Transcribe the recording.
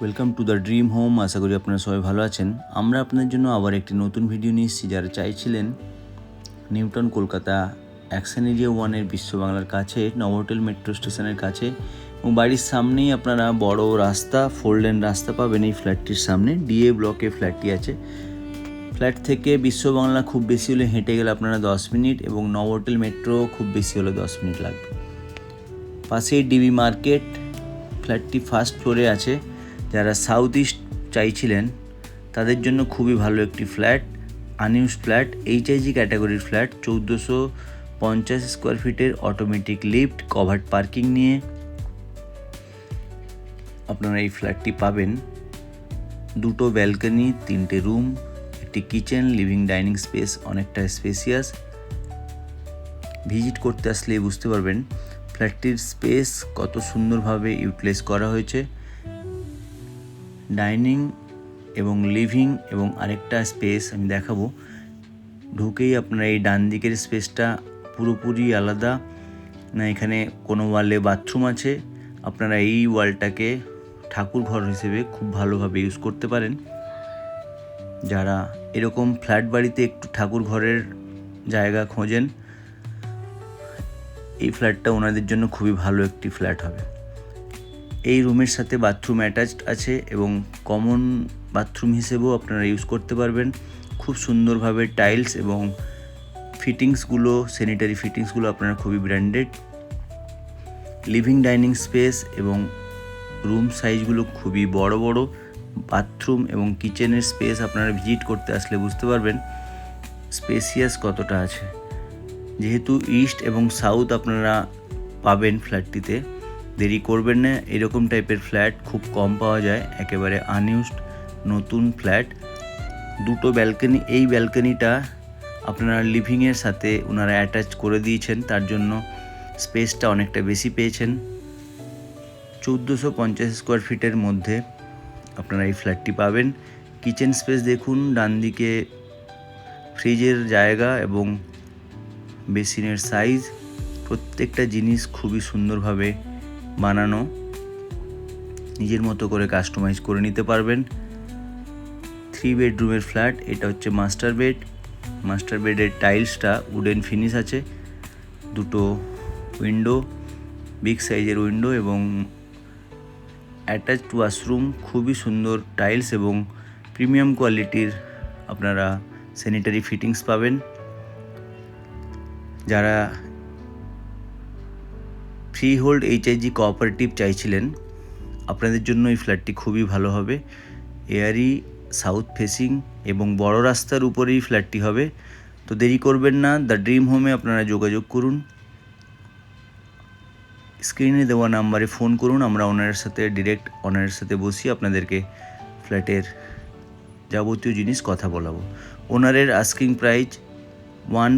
Welcome to the dream home. আশা করি আপনারা সবাই ভালো আছেন। আমরা আপনাদের জন্য আবার একটি নতুন ভিডিও নিয়ে এসেছি। যারা চাইছিলেন নিউটন কলকাতা অ্যাকশন এরিয়া 1-এর বিশ্ব বাংলার কাছে নভোটেল মেট্রো স্টেশনের কাছে এবং বাড়ির সামনেই আপনারা বড় রাস্তা, 4 লেন রাস্তা পাবেন। এই ফ্ল্যাটটির সামনে ডিএ ব্লকে ফ্ল্যাটটি আছে। ফ্ল্যাট থেকে বিশ্ব বাংলা খুব বেশি হলে হেঁটে গেলে আপনারা 10 মিনিট এবং নভোটেল মেট্রো খুব বেশি হলে 10 মিনিট লাগবে। পাশেই ডিবি মার্কেট। ফ্ল্যাটটি ফার্স্ট ফ্লোরে আছে। যারা সাউথ ইস্ট চাইছিলেন তাদের জন্য খুবই ভালো একটি ফ্ল্যাট, আনইউজ ফ্ল্যাট, এইচআইজি ক্যাটাগরির ফ্ল্যাট, 1450 স্কোয়ার ফিটের অটোমেটিক লিফট, কভার্ড পার্কিং নিয়ে আপনারা এই ফ্ল্যাটটি পাবেন। 2টো ব্যালকনি, 3টে রুম, একটি কিচেন, লিভিং ডাইনিং স্পেস অনেকটা স্পেসিয়াস। ভিজিট করতে আসলে বুঝতে পারবেন ফ্ল্যাটটির স্পেস কত সুন্দরভাবে ইউটিলাইজ করা হয়েছে। ডাইনিং এবং লিভিং এবং আরেকটা স্পেস আমি দেখাবো। ঢুকেই আপনারা এই ডান দিকের স্পেসটা পুরোপুরি আলাদা না, এখানে কোনো ওয়ালে বাথরুম আছে। আপনারা এই ওয়ালটাকে ঠাকুর ঘর হিসেবে খুব ভালোভাবে ইউজ করতে পারেন। যারা এরকম ফ্ল্যাট বাড়িতে একটু ঠাকুর ঘরের জায়গা খোঁজেন, এই ফ্ল্যাটটা ওনাদের জন্য খুবই ভালো একটি ফ্ল্যাট হবে। এই রুমের সাথে বাথরুম অ্যাটাচড আছে এবং কমন বাথরুম হিসেবেও আপনারা ইউজ করতে পারবেন। খুব সুন্দরভাবে টাইলস এবং ফিটিংসগুলো, স্যানিটারি ফিটিংসগুলো আপনারা খুবই ব্র্যান্ডেড। লিভিং ডাইনিং স্পেস এবং রুম সাইজগুলো খুবই বড় বড়। বাথরুম এবং কিচেনের স্পেস আপনারা ভিজিট করতে আসলে বুঝতে পারবেন স্পেসিয়াস কতটা আছে। যেহেতু ইস্ট এবং সাউথ আপনারা পাবেন ফ্ল্যাটটিতে, দেরি করবেন না। এরকম টাইপের ফ্ল্যাট খুব কম পাওয়া যায়, একেবারে আনইউজড নতুন ফ্ল্যাট। 2টো ব্যালকনি, এই ব্যালকনিটা আপনারা লিভিংয়ের সাথে ওনারা অ্যাটাচ করে দিয়েছেন, তার জন্য স্পেসটা অনেকটা বেশি পেয়েছেন। 1450 স্কোয়ার ফিটের মধ্যে আপনারা এই ফ্ল্যাটটি পাবেন। কিচেন স্পেস দেখুন, ডান দিকে ফ্রিজের জায়গা এবং বেসিনের সাইজ, প্রত্যেকটা জিনিস খুবই সুন্দরভাবে বানানো, নিজের মতো করে কাস্টমাইজ করে নিতে পারবেন। 3 বেডরুমের ফ্ল্যাট, এটা হচ্ছে মাস্টার বেড। মাস্টার বেডের টাইলসটা উডেন ফিনিশ আছে। 2টো উইন্ডো, বিগ সাইজের উইন্ডো এবং অ্যাটাচড ওয়াশরুম, খুবই সুন্দর টাইলস এবং প্রিমিয়াম কোয়ালিটির আপনারা স্যানিটারি ফিটিংস পাবেন। যারা ফ্রি হোল্ড এইচআইজি কোঅপারেটিভ চাইছিলেন আপনাদের জন্য এই ফ্ল্যাটটি খুবই ভালো হবে। এয়ারি, সাউথ ফেসিং এবং বড় রাস্তার উপরেই ফ্ল্যাটটি হবে। তো দেরি করবেন না, দ্য ড্রিম হোমে আপনারা যোগাযোগ করুন। স্ক্রিনে দেওয়া নাম্বারে ফোন করুন, আমরা ওনারের সাথে ডিরেক্ট ওনারের সাথে বসিয়ে আপনাদেরকে ফ্ল্যাটের যাবতীয় জিনিস কথা বলাবো। ওনারের আস্কিং প্রাইস 1